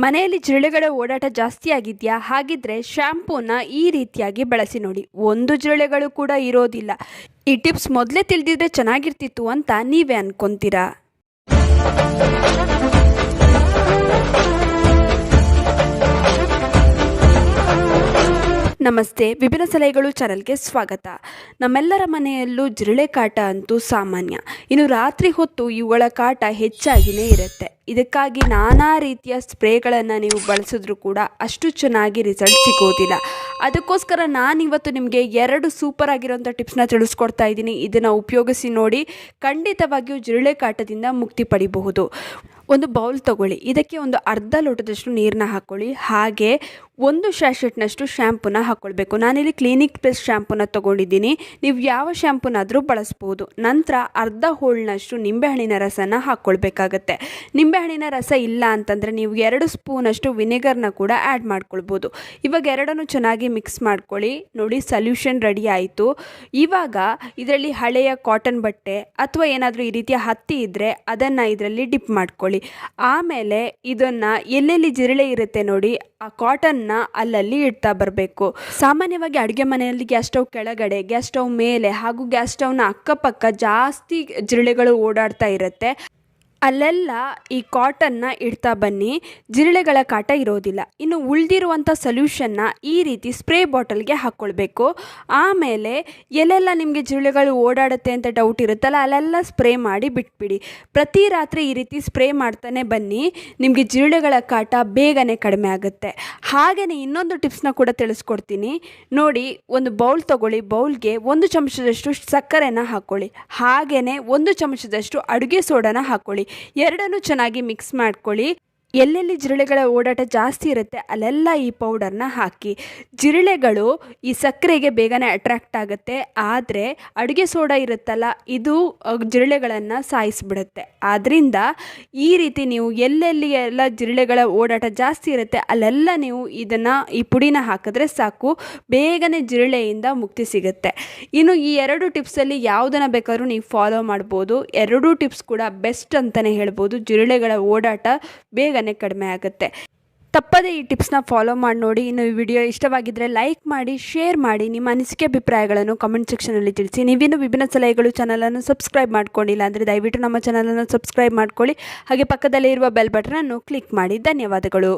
ಮನೆಯಲ್ಲಿ ಜಿರಳೆಗಳ ಓಡಾಟ ಜಾಸ್ತಿ ಆಗಿದೆಯಾ? ಹಾಗಿದ್ರೆ ಶ್ಯಾಂಪೂನ ಈ ರೀತಿಯಾಗಿ ಬಳಸಿ ನೋಡಿ, ಒಂದು ಜಿರಳೆಗಳು ಕೂಡ ಇರೋದಿಲ್ಲ. ಈ ಟಿಪ್ಸ್ ಮೊದಲೇ ತಿಳಿದಿದ್ರೆ ಚೆನ್ನಾಗಿರ್ತಿತ್ತು ಅಂತ ನೀವೇ ಅನ್ಕೊಂತೀರಾ? ನಮಸ್ತೆ, ವಿಭಿನ್ನ ಸಲಹೆಗಳು ಚಾನಲ್ಗೆ ಸ್ವಾಗತ. ನಮ್ಮೆಲ್ಲರ ಮನೆಯಲ್ಲೂ ಜಿರಳೆ ಕಾಟ ಅಂತೂ ಸಾಮಾನ್ಯ. ಇನ್ನು ರಾತ್ರಿ ಹೊತ್ತು ಇವುಗಳ ಕಾಟ ಹೆಚ್ಚಾಗಿಯೇ ಇರುತ್ತೆ. ಇದಕ್ಕಾಗಿ ನಾನಾ ರೀತಿಯ ಸ್ಪ್ರೇಗಳನ್ನು ನೀವು ಬಳಸಿದ್ರೂ ಕೂಡ ಅಷ್ಟು ಚೆನ್ನಾಗಿ ರಿಸಲ್ಟ್ ಸಿಗೋದಿಲ್ಲ. ಅದಕ್ಕೋಸ್ಕರ ನಾನಿವತ್ತು ನಿಮಗೆ 2 ಸೂಪರ್ ಆಗಿರೋಂಥ ಟಿಪ್ಸ್ನ ತಿಳಿಸ್ಕೊಡ್ತಾ ಇದ್ದೀನಿ. ಇದನ್ನು ಉಪಯೋಗಿಸಿ ನೋಡಿ, ಖಂಡಿತವಾಗಿಯೂ ಜಿರಳೆ ಕಾಟದಿಂದ ಮುಕ್ತಿ ಪಡಿಬಹುದು. ಒಂದು ಬೌಲ್ ತಗೊಳ್ಳಿ, ಇದಕ್ಕೆ ಒಂದು ಅರ್ಧ ಲೋಟದಷ್ಟು ನೀರನ್ನ ಹಾಕ್ಕೊಳ್ಳಿ. ಹಾಗೆ 1 ಸ್ಯಾಶೆಟ್ನಷ್ಟು ಶ್ಯಾಂಪೂನ ಹಾಕ್ಕೊಳ್ಬೇಕು. ನಾನಿಲ್ಲಿ ಕ್ಲಿನಿಕ್ ಪ್ಲಸ್ ಶ್ಯಾಂಪೂನ ತೊಗೊಂಡಿದ್ದೀನಿ. ನೀವು ಯಾವ ಶ್ಯಾಂಪೂನಾದರೂ ಬಳಸ್ಬೋದು. ನಂತರ ಅರ್ಧ ಹೋಳ್ನಷ್ಟು ನಿಂಬೆಹಣ್ಣಿನ ರಸನ ಹಾಕ್ಕೊಳ್ಬೇಕಾಗತ್ತೆ. ನಿಂಬೆಹಣ್ಣಿನ ರಸ ಇಲ್ಲ ಅಂತಂದರೆ ನೀವು 2 ಸ್ಪೂನಷ್ಟು ವಿನೆಗರ್ನ ಕೂಡ ಆ್ಯಡ್ ಮಾಡ್ಕೊಳ್ಬೋದು. ಇವಾಗ ಎರಡನ್ನೂ ಚೆನ್ನಾಗಿ ಮಿಕ್ಸ್ ಮಾಡ್ಕೊಳ್ಳಿ. ನೋಡಿ, ಸೊಲ್ಯೂಷನ್ ರೆಡಿ ಆಯಿತು. ಇವಾಗ ಇದರಲ್ಲಿ ಹಳೆಯ ಕಾಟನ್ ಬಟ್ಟೆ ಅಥವಾ ಏನಾದರೂ ಈ ರೀತಿಯ ಹತ್ತಿ ಇದ್ದರೆ ಅದನ್ನು ಇದರಲ್ಲಿ ಡಿಪ್ ಮಾಡ್ಕೊಳ್ಳಿ. ಆಮೇಲೆ ಇದನ್ನು ಎಲ್ಲೆಲ್ಲಿ ಜಿರಳೆ ಇರುತ್ತೆ ನೋಡಿ, ಆ ಕಾಟನ್ನ ಅಲ್ಲಲ್ಲಿ ಇಡ್ತಾ ಬರಬೇಕು. ಸಾಮಾನ್ಯವಾಗಿ ಅಡುಗೆ ಮನೆಯಲ್ಲಿ ಗ್ಯಾಸ್ ಸ್ಟವ್ ಕೆಳಗಡೆ, ಗ್ಯಾಸ್ ಸ್ಟವ್ ಮೇಲೆ ಹಾಗೂ ಗ್ಯಾಸ್ ಸ್ಟವ್ನ ಅಕ್ಕಪಕ್ಕ ಜಾಸ್ತಿ ಜಿರಳೆಗಳು ಓಡಾಡ್ತಾ ಇರುತ್ತೆ. ಅಲ್ಲೆಲ್ಲ ಈ ಕಾಟನ್ನ ಇಡ್ತಾ ಬನ್ನಿ, ಜಿರಳೆಗಳ ಕಾಟ ಇರೋದಿಲ್ಲ. ಇನ್ನು ಉಳಿದಿರುವಂಥ ಸೊಲ್ಯೂಷನ್ನ ಈ ರೀತಿ ಸ್ಪ್ರೇ ಬಾಟಲ್ಗೆ ಹಾಕ್ಕೊಳ್ಬೇಕು. ಆಮೇಲೆ ಎಲ್ಲೆಲ್ಲ ನಿಮಗೆ ಜಿರಳೆಗಳು ಓಡಾಡುತ್ತೆ ಅಂತ ಡೌಟ್ ಇರುತ್ತಲ್ಲ, ಅಲ್ಲೆಲ್ಲ ಸ್ಪ್ರೇ ಮಾಡಿ ಬಿಟ್ಬಿಡಿ. ಪ್ರತಿ ರಾತ್ರಿ ಈ ರೀತಿ ಸ್ಪ್ರೇ ಮಾಡ್ತಾನೆ ಬನ್ನಿ, ನಿಮಗೆ ಜಿರಳೆಗಳ ಕಾಟ ಬೇಗನೆ ಕಡಿಮೆ ಆಗುತ್ತೆ. ಹಾಗೆಯೇ ಇನ್ನೊಂದು ಟಿಪ್ಸ್ನ ಕೂಡ ತಿಳಿಸ್ಕೊಡ್ತೀನಿ ನೋಡಿ. ಒಂದು ಬೌಲ್ ತಗೊಳ್ಳಿ, ಬೌಲ್ಗೆ 1 ಚಮಚದಷ್ಟು ಸಕ್ಕರೆನ ಹಾಕ್ಕೊಳ್ಳಿ. ಹಾಗೆಯೇ 1 ಚಮಚದಷ್ಟು ಅಡುಗೆ ಸೋಡಾನ ಹಾಕ್ಕೊಳ್ಳಿ. ಎರಡನ್ನೂ ಚೆನ್ನಾಗಿ ಮಿಕ್ಸ್ ಮಾಡ್ಕೊಳ್ಳಿ. ಎಲ್ಲೆಲ್ಲಿ ಜಿರಳೆಗಳ ಓಡಾಟ ಜಾಸ್ತಿ ಇರುತ್ತೆ ಅಲ್ಲೆಲ್ಲ ಈ ಪೌಡರ್ನ ಹಾಕಿ. ಜಿರಳೆಗಳು ಈ ಸಕ್ಕರೆಗೆ ಬೇಗನೆ ಅಟ್ರಾಕ್ಟ್ ಆಗುತ್ತೆ. ಆದರೆ ಅಡುಗೆ ಸೋಡಾ ಇರುತ್ತಲ್ಲ, ಇದು ಜಿರಳೆಗಳನ್ನು ಸಾಯಿಸಿಬಿಡುತ್ತೆ. ಆದ್ದರಿಂದ ಈ ರೀತಿ ನೀವು ಎಲ್ಲೆಲ್ಲಿ ಎಲ್ಲ ಜಿರಳೆಗಳ ಓಡಾಟ ಜಾಸ್ತಿ ಇರುತ್ತೆ ಅಲ್ಲೆಲ್ಲ ನೀವು ಈ ಪುಡಿನ ಹಾಕಿದ್ರೆ ಸಾಕು, ಬೇಗನೆ ಜಿರಳೆಯಿಂದ ಮುಕ್ತಿ ಸಿಗುತ್ತೆ. ಇನ್ನು ಈ 2 ಟಿಪ್ಸಲ್ಲಿ ಯಾವುದನ್ನು ಬೇಕಾದ್ರೂ ನೀವು ಫಾಲೋ ಮಾಡ್ಬೋದು. 2 ಟಿಪ್ಸ್ ಕೂಡ ಬೆಸ್ಟ್ ಅಂತಲೇ ಹೇಳ್ಬೋದು. ಜಿರಳೆಗಳ ಓಡಾಟ ಬೇಗನೆ ಕಡಿಮೆ ಆಗುತ್ತೆ. ತಪ್ಪದೇ ಈ ಟಿಪ್ಸ್ನ ಫಾಲೋ ಮಾಡಿ ನೋಡಿ. ಇನ್ನು ಈ ವಿಡಿಯೋ ಇಷ್ಟವಾಗಿದ್ದರೆ ಲೈಕ್ ಮಾಡಿ, ಶೇರ್ ಮಾಡಿ. ನಿಮ್ಮ ಅನಿಸಿಕೆ ಅಭಿಪ್ರಾಯಗಳನ್ನು ಕಮೆಂಟ್ ಸೆಕ್ಷನಲ್ಲಿ ತಿಳಿಸಿ. ನೀವಿನ್ನು ವಿಭಿನ್ನ ಸಲಹೆಗಳು ಚಾನಲನ್ನು ಸಬ್ಸ್ಕ್ರೈಬ್ ಮಾಡ್ಕೊಂಡಿಲ್ಲ ಅಂದರೆ ದಯವಿಟ್ಟು ನಮ್ಮ ಚಾನಲನ್ನು ಸಬ್ಸ್ಕ್ರೈಬ್ ಮಾಡ್ಕೊಳ್ಳಿ. ಹಾಗೆ ಪಕ್ಕದಲ್ಲೇ ಇರುವ ಬೆಲ್ ಬಟನನ್ನು ಕ್ಲಿಕ್ ಮಾಡಿ. ಧನ್ಯವಾದಗಳು.